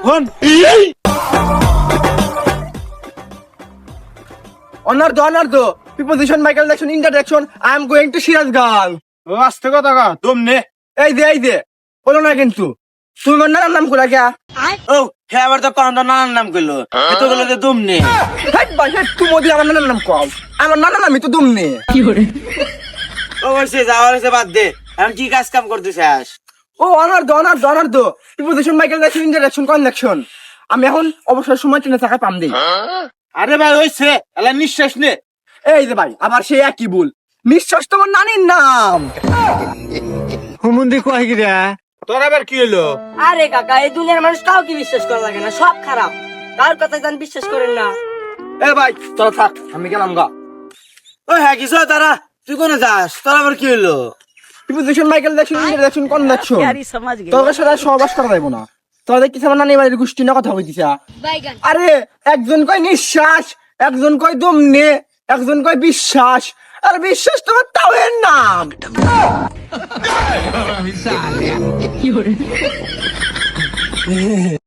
হন অনার্দ preposition Michael Jackson introduction I am going to Sirajganj. ও আস্তে কথা কা তুমনে এই দে বলো না কিন্তু তুমি আমার নানার নাম কোলা গিয়া ও হে আবার তো কান্দা নানার নাম কইলো এত গুলো যে তুমনে হেট ভাই হেট তুমি ওদি আমার নানার নাম কও আমার নানার নামই তো দুমনে। ও বলছে যাওয়ার হচ্ছে বাদ দে এখন কি কাজ কাম করতেছিস? ও অনার্দ preposition Michael Jackson introduction conjunction আমি এখন অবসর সময় ট্রেনে থাকা পাম দেই। আরে ভাই হইছে এলা নিঃশ্বাস নে। এই যে ভাই আবার সে একই ভুল, নিঃশ্বাস তোমার নানির নাম। হুমুন্দি কয় কি রে? তোর আবার কি হলো? আরে কাকা এই দুনিয়ার মানুষ কাউকে বিশ্বাস করা লাগে না, সব খারাপ। কার কথা জান বিশ্বাস করেন না। এ ভাই চল থাক আমি গেলাম গা। ও হ্যাঁ কিছু তারা তুই কোনে যাস? তোর আবার কি হলো? Preposition Michael Jackson introduction conjunction সমাজ তোর সাথে সহবাস করা যাইব না। তোদের কিছু আমার নানি বাড়ির গোষ্ঠী না কথা হইতিছে। আরে একজন কয় নিঃশ্বাস, একজন কয় দমনে, একজন কয় বিশ্বাস, আর বিশ্বাস তোমার তাওয়ের নাম।